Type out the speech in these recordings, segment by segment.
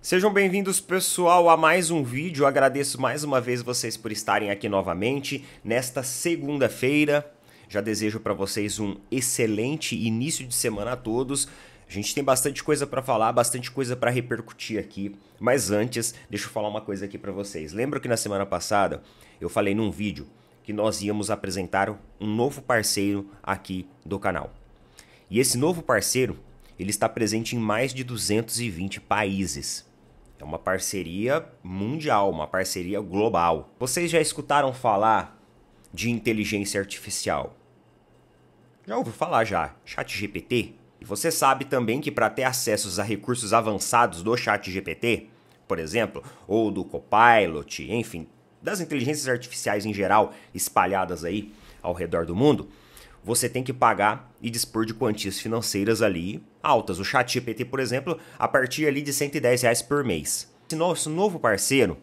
Sejam bem-vindos, pessoal, a mais um vídeo. Agradeço mais uma vez vocês por estarem aqui novamente nesta segunda-feira. Já desejo para vocês um excelente início de semana a todos. A gente tem bastante coisa para falar, bastante coisa para repercutir aqui. Mas antes, deixa eu falar uma coisa aqui para vocês. Lembra que na semana passada eu falei num vídeo que nós íamos apresentar um novo parceiro aqui do canal. E esse novo parceiro, ele está presente em mais de 220 países. É uma parceria mundial, uma parceria global. Vocês já escutaram falar de inteligência artificial? Já ouviu falar já? ChatGPT? E você sabe também que para ter acessos a recursos avançados do ChatGPT, por exemplo, ou do Copilot, enfim, das inteligências artificiais em geral espalhadas aí ao redor do mundo, você tem que pagar e dispor de quantias financeiras ali altas. O ChatGPT, por exemplo, a partir ali de R$110 por mês. Esse nosso novo parceiro,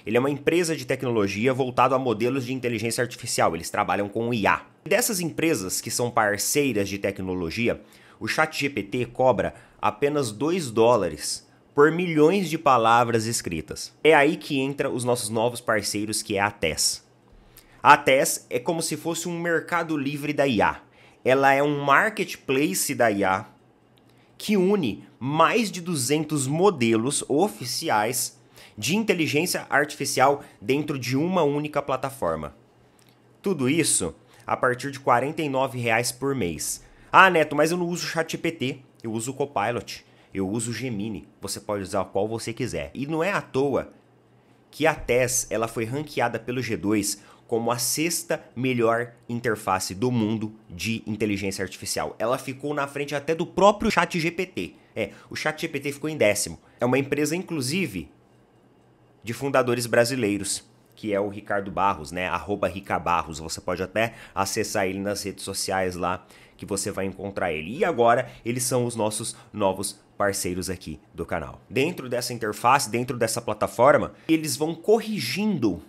ele é uma empresa de tecnologia voltada a modelos de inteligência artificial. Eles trabalham com IA. Dessas empresas que são parceiras de tecnologia, o ChatGPT cobra apenas $2 por milhões de palavras escritas. É aí que entra os nossos novos parceiros, que é a TES. A TES é como se fosse um mercado livre da IA. Ela é um marketplace da IA que une mais de 200 modelos oficiais de inteligência artificial dentro de uma única plataforma. Tudo isso a partir de R$ 49,00 por mês. Ah, Neto, mas eu não uso o ChatGPT, eu uso o Copilot, eu uso o Gemini. Você pode usar qual você quiser. E não é à toa que a TES ela foi ranqueada pelo G2 como a sexta melhor interface do mundo de inteligência artificial. Ela ficou na frente até do próprio ChatGPT. O ChatGPT ficou em 10º. É uma empresa, inclusive, de fundadores brasileiros, que é o Ricardo Barros, né? @ricabarros. Você pode até acessar ele nas redes sociais lá, que você vai encontrar ele. E agora, eles são os nossos novos parceiros aqui do canal. Dentro dessa interface, dentro dessa plataforma, eles vão corrigindo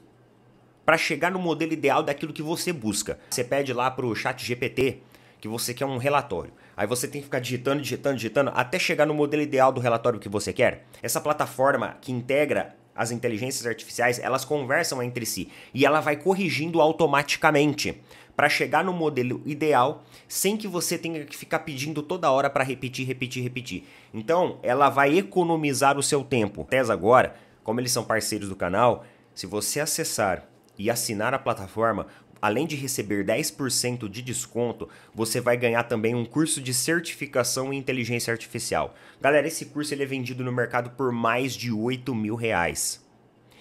para chegar no modelo ideal daquilo que você busca. Você pede lá para o ChatGPT que você quer um relatório. Aí você tem que ficar digitando, até chegar no modelo ideal do relatório que você quer. Essa plataforma que integra as inteligências artificiais, elas conversam entre si e ela vai corrigindo automaticamente para chegar no modelo ideal sem que você tenha que ficar pedindo toda hora para repetir. Então, ela vai economizar o seu tempo. Até agora, como eles são parceiros do canal, se você acessar e assinar a plataforma, além de receber 10% de desconto, você vai ganhar também um curso de certificação em inteligência artificial. Galera, esse curso ele é vendido no mercado por mais de R$8.000.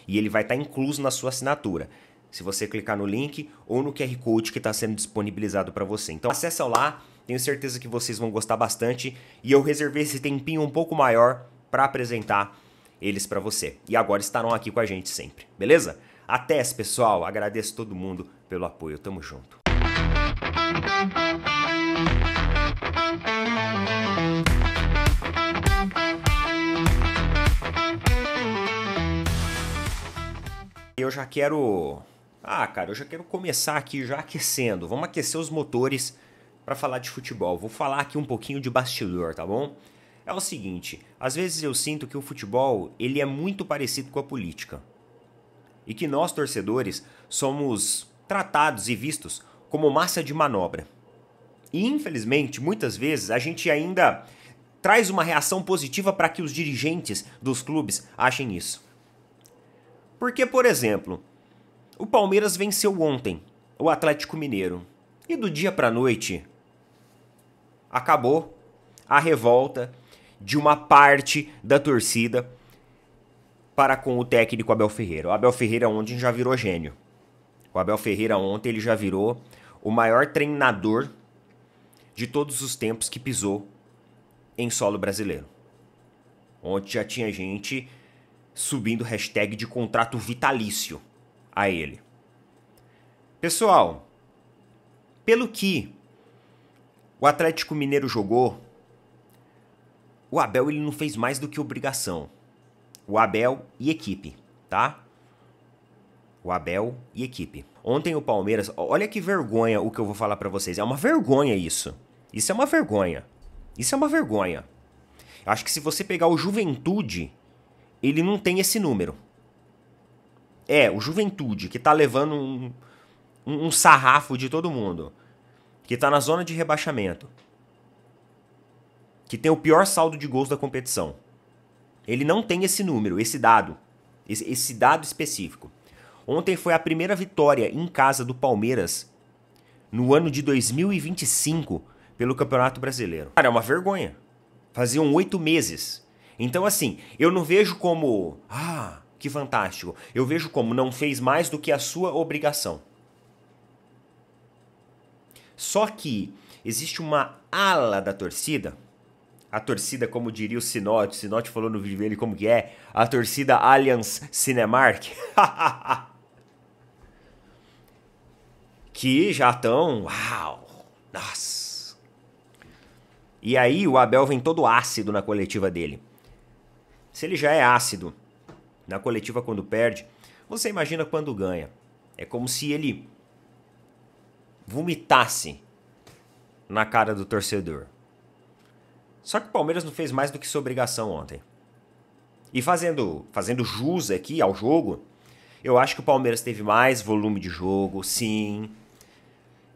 E ele vai estar incluso na sua assinatura, se você clicar no link ou no QR Code que está sendo disponibilizado para você. Então acessa lá, tenho certeza que vocês vão gostar bastante. E eu reservei esse tempinho um pouco maior para apresentar eles para você. E agora estarão aqui com a gente sempre, beleza? Até, pessoal. Agradeço todo mundo pelo apoio. Tamo junto. Eu já quero... eu já quero começar aqui já aquecendo. Vamos aquecer os motores para falar de futebol. Vou falar aqui um pouquinho de bastidor, tá bom? É o seguinte, às vezes eu sinto que o futebol ele é muito parecido com a política. E que nós, torcedores, somos tratados e vistos como massa de manobra. E, infelizmente, muitas vezes a gente ainda traz uma reação positiva para que os dirigentes dos clubes achem isso. Porque, por exemplo, o Palmeiras venceu ontem o Atlético Mineiro. E do dia para a noite, acabou a revolta de uma parte da torcida para com o técnico Abel Ferreira. O Abel Ferreira ontem já virou gênio. O Abel Ferreira ontem ele já virou o maior treinador de todos os tempos que pisou em solo brasileiro. Ontem já tinha gente subindo hashtag de contrato vitalício a ele. Pessoal, pelo que o Atlético Mineiro jogou, o Abel ele não fez mais do que obrigação. O Abel e equipe, tá? O Abel e equipe. Ontem o Palmeiras... Olha que vergonha o que eu vou falar pra vocês. É uma vergonha isso. Isso é uma vergonha. Isso é uma vergonha. Eu acho que se você pegar o Juventude ele não tem esse número. É, o Juventude, que tá levando um sarrafo de todo mundo. Que tá na zona de rebaixamento. Que tem o pior saldo de gols da competição. Ele não tem esse número, esse dado. Esse dado específico. Ontem foi a primeira vitória em casa do Palmeiras no ano de 2025 pelo Campeonato Brasileiro. Cara, é uma vergonha. Faziam 8 meses. Então, assim, eu não vejo como... Ah, que fantástico. Eu vejo como não fez mais do que a sua obrigação. Só que existe uma ala da torcida... A torcida, como diria o Sinote falou no vídeo dele como que é, a torcida Allianz Cinemark, que já estão, uau, nossa. E aí o Abel vem todo ácido na coletiva dele. Se ele já é ácido na coletiva quando perde, você imagina quando ganha. É como se ele vomitasse na cara do torcedor. Só que o Palmeiras não fez mais do que sua obrigação ontem. E fazendo jus aqui ao jogo, eu acho que o Palmeiras teve mais volume de jogo, sim.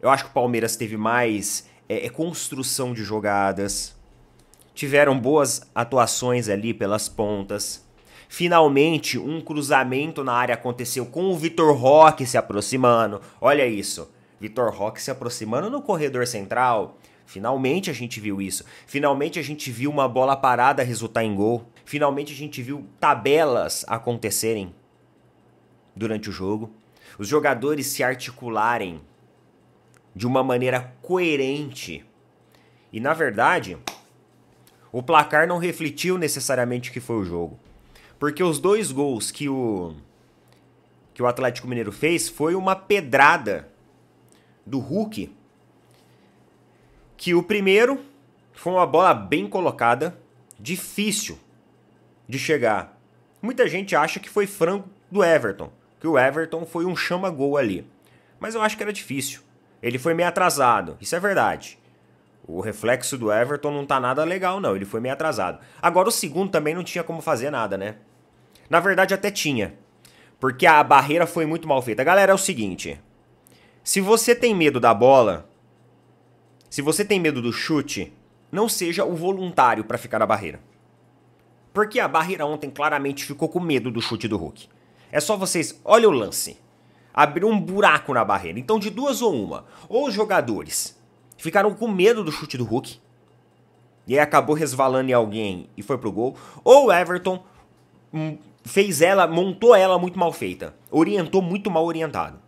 Eu acho que o Palmeiras teve mais construção de jogadas. Tiveram boas atuações ali pelas pontas. Finalmente, um cruzamento na área aconteceu com o Vitor Roque se aproximando. Olha isso, Vitor Roque se aproximando no corredor central. Finalmente a gente viu isso. Finalmente a gente viu uma bola parada resultar em gol. Finalmente a gente viu tabelas acontecerem durante o jogo. Os jogadores se articularem de uma maneira coerente. E na verdade, o placar não refletiu necessariamente o que foi o jogo. Porque os 2 gols que o Atlético Mineiro fez foi uma pedrada do Hulk. Que o primeiro foi uma bola bem colocada, difícil de chegar. Muita gente acha que foi frango do Everton, que o Everton foi um chama-gol ali. Mas eu acho que era difícil. Ele foi meio atrasado, isso é verdade. O reflexo do Everton não tá nada legal não, ele foi meio atrasado. Agora o segundo também não tinha como fazer nada, né? Na verdade até tinha, porque a barreira foi muito mal feita. Galera, é o seguinte, se você tem medo da bola... Se você tem medo do chute, não seja o voluntário para ficar na barreira. Porque a barreira ontem claramente ficou com medo do chute do Hulk. É só vocês, olha o lance. Abriu um buraco na barreira. Então de duas ou uma. Ou os jogadores ficaram com medo do chute do Hulk. E aí acabou resvalando em alguém e foi pro gol. Ou o Everton montou ela muito mal feita. Orientou muito mal orientado.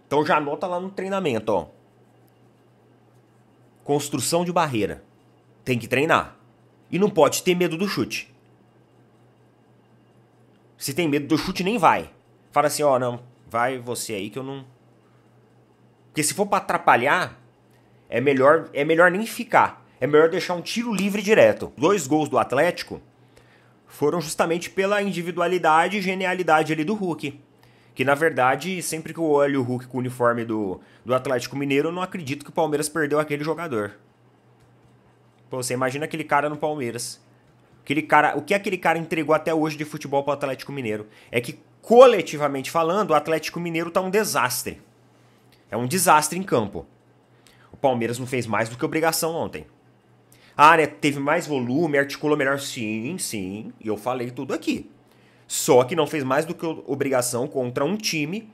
Então já anota lá no treinamento, ó. Construção de barreira. Tem que treinar. E não pode ter medo do chute. Se tem medo do chute, nem vai. Fala assim, ó, não, vai você aí que eu não... Porque se for pra atrapalhar, é melhor nem ficar. É melhor deixar um tiro livre direto. 2 gols do Atlético foram justamente pela individualidade e genialidade ali do Hulk. Que, na verdade, sempre que eu olho o Hulk com o uniforme do Atlético Mineiro, eu não acredito que o Palmeiras perdeu aquele jogador. Pô, você imagina aquele cara no Palmeiras. O que aquele cara entregou até hoje de futebol para o Atlético Mineiro? É que, coletivamente falando, o Atlético Mineiro tá um desastre. É um desastre em campo. O Palmeiras não fez mais do que obrigação ontem. Ah, né, teve mais volume, articulou melhor. Sim, sim, e eu falei tudo aqui. Só que não fez mais do que obrigação contra um time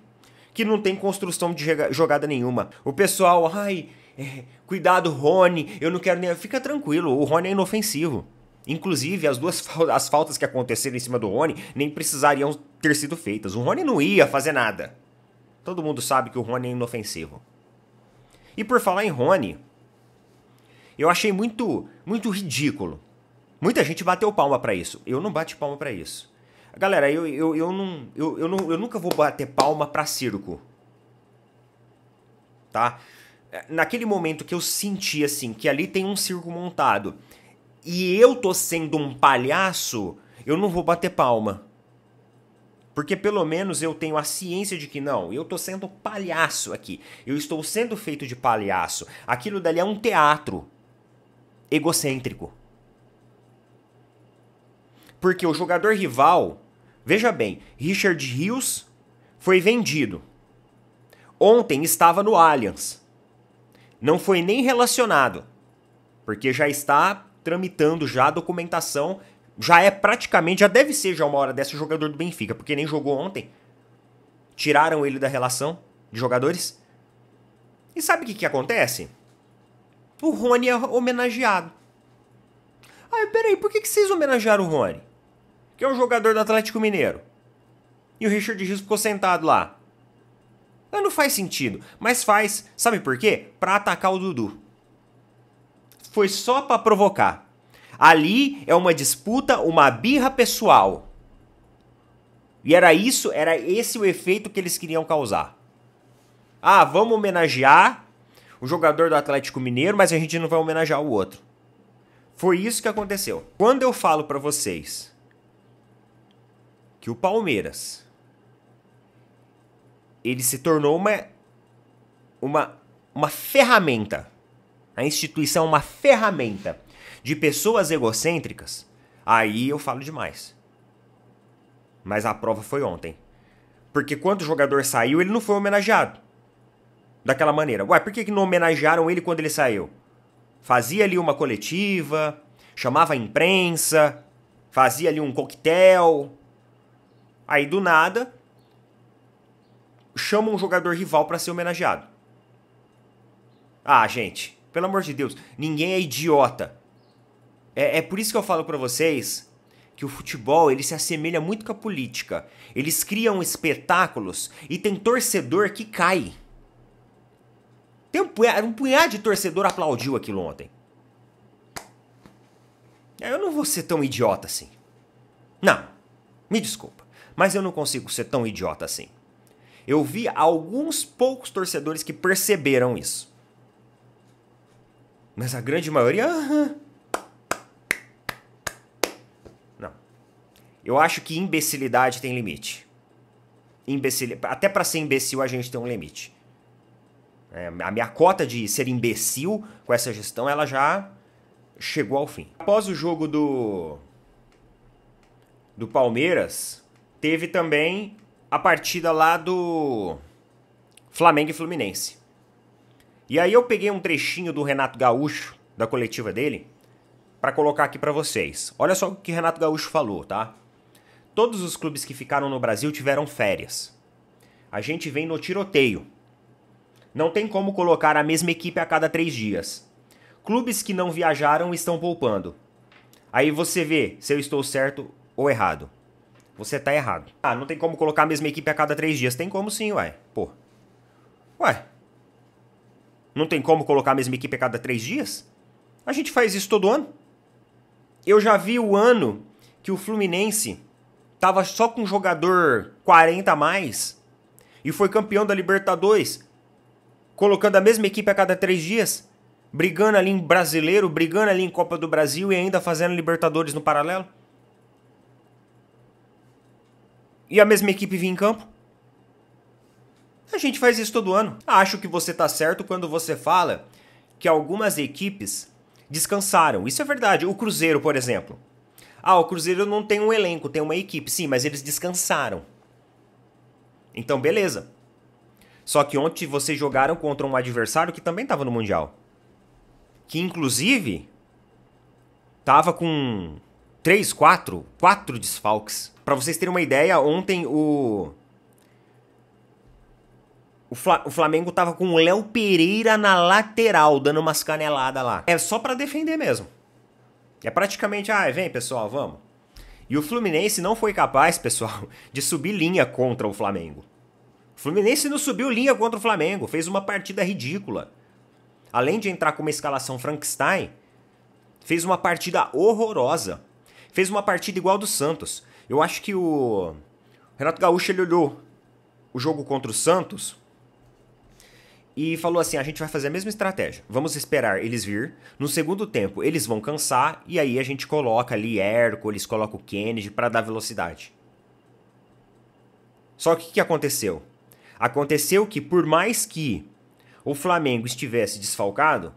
que não tem construção de jogada nenhuma. O pessoal, cuidado, Rony, eu não quero nem... Fica tranquilo, o Rony é inofensivo. Inclusive, as faltas que aconteceram em cima do Rony nem precisariam ter sido feitas. O Rony não ia fazer nada. Todo mundo sabe que o Rony é inofensivo. E por falar em Rony, eu achei muito ridículo. Muita gente bateu palma pra isso. Eu não bati palma pra isso. Galera, eu nunca vou bater palma pra circo. Tá? Naquele momento que eu senti assim, que ali tem um circo montado e eu tô sendo um palhaço, eu não vou bater palma. Porque pelo menos eu tenho a ciência de que não, eu tô sendo palhaço aqui. Eu estou sendo feito de palhaço. Aquilo dali é um teatro egocêntrico. Porque o jogador rival, veja bem, Richard Rios foi vendido. Ontem estava no Allianz. Não foi nem relacionado, porque já está tramitando já a documentação, já é praticamente, já deve ser já uma hora dessa o jogador do Benfica, porque nem jogou ontem. Tiraram ele da relação de jogadores. E sabe o que acontece? O Rony é homenageado. Ah, peraí, por que vocês homenagearam o Rony? Que é um jogador do Atlético Mineiro. E o Richard Rios ficou sentado lá. Não faz sentido, mas faz. Sabe por quê? Pra atacar o Dudu. Foi só pra provocar. Ali é uma disputa, uma birra pessoal. E era esse o efeito que eles queriam causar. Ah, vamos homenagear o jogador do Atlético Mineiro, mas a gente não vai homenagear o outro. Foi isso que aconteceu. Quando eu falo pra vocês que o Palmeiras ele se tornou uma ferramenta. A instituição é uma ferramenta de pessoas egocêntricas. Aí eu falo demais. Mas a prova foi ontem. Porque quando o jogador saiu, ele não foi homenageado. Daquela maneira. Ué, por que não homenagearam ele quando ele saiu? Fazia ali uma coletiva, chamava a imprensa, fazia ali um coquetel. Aí do nada chama um jogador rival para ser homenageado. Ah, gente, pelo amor de Deus, ninguém é idiota. É por isso que eu falo para vocês que o futebol ele se assemelha muito com a política. Eles criam espetáculos e tem torcedor que cai. Tem um punhado de torcedor aplaudiu aquilo ontem. Eu não vou ser tão idiota assim. Não, me desculpa, mas eu não consigo ser tão idiota assim. Eu vi alguns poucos torcedores que perceberam isso. Mas a grande maioria... Não. Eu acho que imbecilidade tem limite. Até pra ser imbecil a gente tem um limite. A minha cota de ser imbecil com essa gestão, ela já chegou ao fim. Após o jogo do Palmeiras, teve também a partida lá do Flamengo e Fluminense. E aí eu peguei um trechinho do Renato Gaúcho, da coletiva dele, para colocar aqui para vocês. Olha só o que Renato Gaúcho falou, tá? Todos os clubes que ficaram no Brasil tiveram férias. A gente vem no tiroteio. Não tem como colocar a mesma equipe a cada 3 dias. Clubes que não viajaram estão poupando. Aí você vê se eu estou certo ou errado. Você tá errado. Ah, não tem como colocar a mesma equipe a cada 3 dias. Tem como sim, ué. Pô. Ué. Não tem como colocar a mesma equipe a cada 3 dias? A gente faz isso todo ano. Eu já vi o ano que o Fluminense tava só com um jogador 40 a mais e foi campeão da Libertadores, colocando a mesma equipe a cada 3 dias, brigando ali em Brasileiro, brigando ali em Copa do Brasil e ainda fazendo Libertadores no paralelo. E a mesma equipe vinha em campo. A gente faz isso todo ano. Acho que você tá certo quando você fala que algumas equipes descansaram. Isso é verdade. O Cruzeiro, por exemplo. Ah, o Cruzeiro não tem um elenco, tem uma equipe. Sim, mas eles descansaram. Então, beleza. Só que ontem vocês jogaram contra um adversário que também estava no Mundial. Que, inclusive, tava com 4 desfalques. Pra vocês terem uma ideia, ontem o Flamengo tava com o Léo Pereira na lateral, dando umas caneladas lá. É só pra defender mesmo. É praticamente, vem pessoal, vamos. E o Fluminense não foi capaz, pessoal, de subir linha contra o Flamengo. O Fluminense não subiu linha contra o Flamengo, fez uma partida ridícula. Além de entrar com uma escalação Frankenstein, fez uma partida horrorosa. Fez uma partida igual do Santos. Eu acho que o Renato Gaúcho ele olhou o jogo contra o Santos e falou assim, a gente vai fazer a mesma estratégia. Vamos esperar eles vir. No segundo tempo, eles vão cansar e aí a gente coloca ali Hércules, coloca o Kennedy para dar velocidade. Só que o que aconteceu? Aconteceu que por mais que o Flamengo estivesse desfalcado,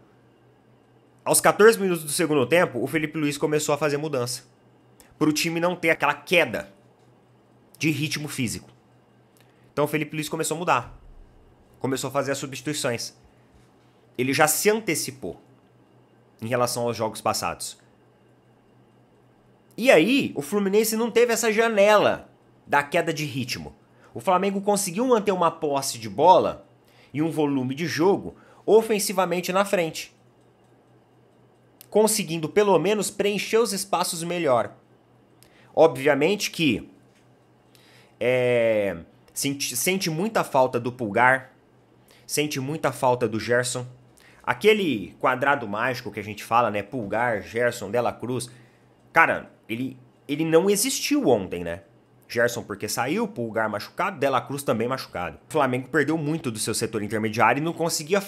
aos 14 minutos do segundo tempo, o Felipe Luiz começou a fazer mudança. para o time não ter aquela queda de ritmo físico. Então o Felipe Luiz começou a mudar. Começou a fazer as substituições. Ele já se antecipou em relação aos jogos passados. E aí, o Fluminense não teve essa janela da queda de ritmo. O Flamengo conseguiu manter uma posse de bola e um volume de jogo ofensivamente na frente, conseguindo pelo menos preencher os espaços melhor. Obviamente que sente muita falta do Pulgar, sente muita falta do Gerson. Aquele quadrado mágico que a gente fala, né? Pulgar, Gerson, De La Cruz. Cara, ele não existiu ontem, né? Gerson porque saiu, Pulgar machucado, De La Cruz também machucado. O Flamengo perdeu muito do seu setor intermediário e não conseguia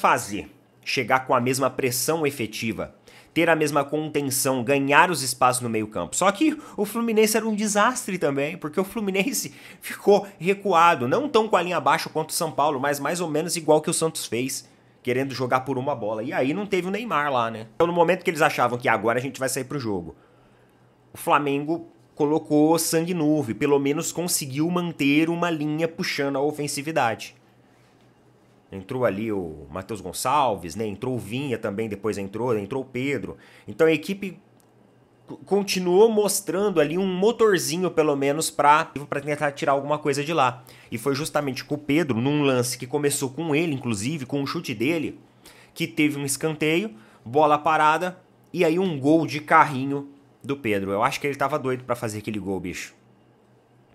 chegar com a mesma pressão efetiva, ter a mesma contenção, ganhar os espaços no meio campo. Só que o Fluminense era um desastre também, porque o Fluminense ficou recuado, não tão com a linha abaixo quanto o São Paulo, mas mais ou menos igual que o Santos fez, querendo jogar por uma bola. E aí não teve o Neymar lá, né? Então no momento que eles achavam que agora a gente vai sair pro jogo, o Flamengo colocou sangue novo e pelo menos conseguiu manter uma linha puxando a ofensividade. Entrou ali o Matheus Gonçalves, né? Entrou o Vinha também, depois entrou o Pedro. Então a equipe continuou mostrando ali um motorzinho, pelo menos, para tentar tirar alguma coisa de lá. E foi justamente com o Pedro, num lance que começou com ele, inclusive, com o chute dele, que teve um escanteio, bola parada, e aí um gol de carrinho do Pedro. Eu acho que ele tava doido pra fazer aquele gol, bicho.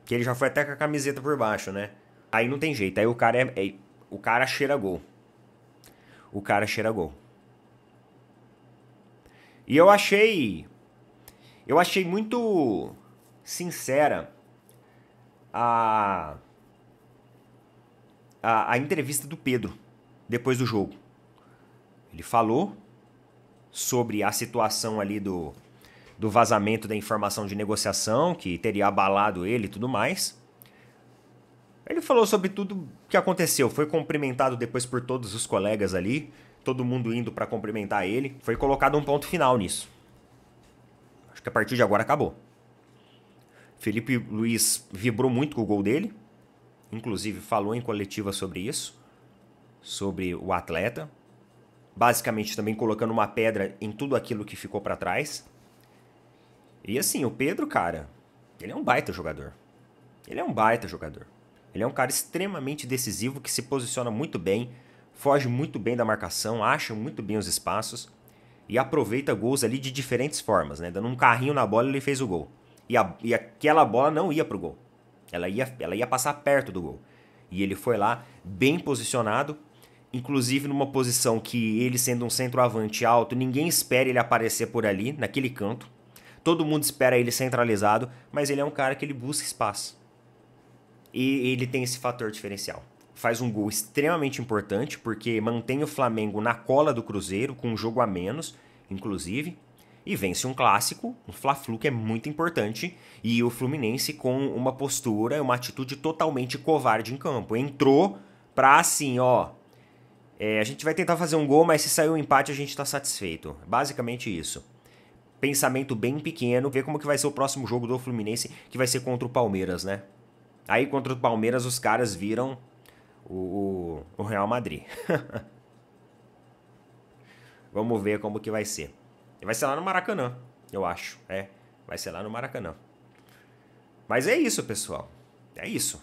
Que ele já foi até com a camiseta por baixo, né? Aí não tem jeito, aí o cara cheira gol. O cara cheira gol. E eu achei muito sincera a entrevista do Pedro depois do jogo. Ele falou sobre a situação ali do vazamento da informação de negociação que teria abalado ele e tudo mais. Ele falou sobre tudo que aconteceu. Foi cumprimentado depois por todos os colegas ali, todo mundo indo para cumprimentar ele. Foi colocado um ponto final nisso. Acho que a partir de agora acabou. Felipe Luiz vibrou muito com o gol dele, inclusive falou em coletiva sobre isso, sobre o atleta, basicamente também colocando uma pedra em tudo aquilo que ficou para trás. E assim, o Pedro, cara, ele é um baita jogador. Ele é um baita jogador. Ele é um cara extremamente decisivo, que se posiciona muito bem, foge muito bem da marcação, acha muito bem os espaços e aproveita gols ali de diferentes formas, né? Dando um carrinho na bola, ele fez o gol. E aquela bola não ia pro gol. Ela ia passar perto do gol. E ele foi lá, bem posicionado, inclusive numa posição que ele, sendo um centroavante alto, ninguém espera ele aparecer por ali, naquele canto. Todo mundo espera ele centralizado, mas ele é um cara que ele busca espaço. E ele tem esse fator diferencial. Faz um gol extremamente importante, porque mantém o Flamengo na cola do Cruzeiro, com um jogo a menos, inclusive, e vence um clássico, um Fla-Flu, que é muito importante, e o Fluminense com uma postura, uma atitude totalmente covarde em campo. Entrou pra assim, ó, a gente vai tentar fazer um gol, mas se sair um empate a gente tá satisfeito. Basicamente isso. Pensamento bem pequeno, ver como que vai ser o próximo jogo do Fluminense, que vai ser contra o Palmeiras, né? Aí contra o Palmeiras os caras viram o Real Madrid. Vamos ver como que vai ser. Vai ser lá no Maracanã, eu acho. Vai ser lá no Maracanã. Mas é isso, pessoal. É isso.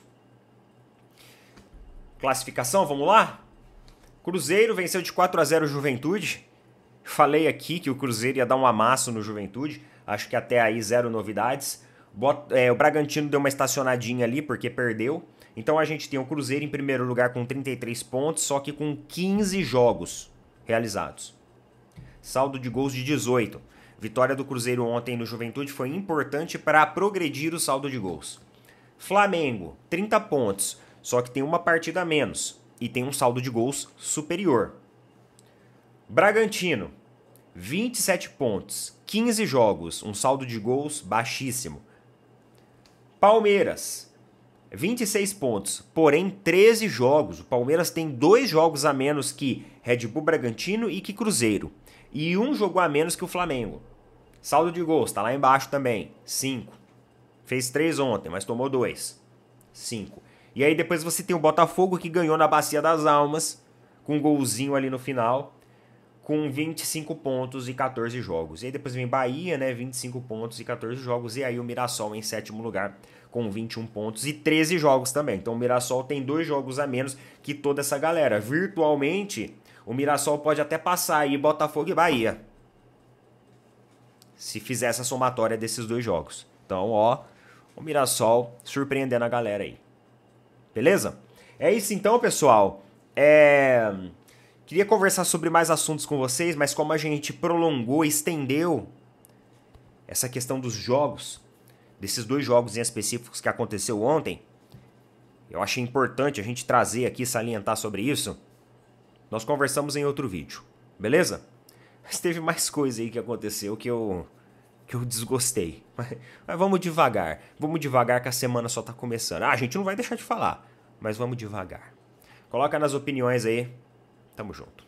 Classificação, vamos lá? Cruzeiro venceu de 4-0 o Juventude. Falei aqui que o Cruzeiro ia dar um amasso no Juventude. Acho que até aí zero novidades. O Bragantino deu uma estacionadinha ali porque perdeu. Então a gente tem o Cruzeiro em primeiro lugar com 33 pontos, só que com 15 jogos realizados. Saldo de gols de 18. Vitória do Cruzeiro ontem no Juventude foi importante para progredir o saldo de gols. Flamengo, 30 pontos, só que tem uma partida a menos e tem um saldo de gols superior. Bragantino, 27 pontos, 15 jogos, um saldo de gols baixíssimo. Palmeiras, 26 pontos, porém 13 jogos. O Palmeiras tem 2 jogos a menos que Red Bull Bragantino e que Cruzeiro. E um jogo a menos que o Flamengo. Saldo de gols, tá lá embaixo também, 5. Fez 3 ontem, mas tomou 2. 5. E aí depois você tem o Botafogo que ganhou na Bacia das Almas, com um golzinho ali no final, com 25 pontos e 14 jogos. E aí depois vem Bahia, né, 25 pontos e 14 jogos. E aí o Mirassol em sétimo lugar, com 21 pontos e 13 jogos também. Então o Mirassol tem 2 jogos a menos que toda essa galera. Virtualmente, o Mirassol pode até passar aí Botafogo e Bahia, se fizer essa somatória desses 2 jogos. Então, ó, o Mirassol surpreendendo a galera aí. Beleza? É isso então, pessoal. Queria conversar sobre mais assuntos com vocês, mas como a gente prolongou, estendeu essa questão dos jogos, desses 2 jogos em específicos que aconteceu ontem, eu achei importante a gente trazer aqui, salientar sobre isso. Nós conversamos em outro vídeo, beleza? Mas teve mais coisa aí que aconteceu que eu desgostei. Mas vamos devagar. Vamos devagar que a semana só tá começando. A gente não vai deixar de falar, mas vamos devagar. Coloca nas opiniões aí. Tamo junto.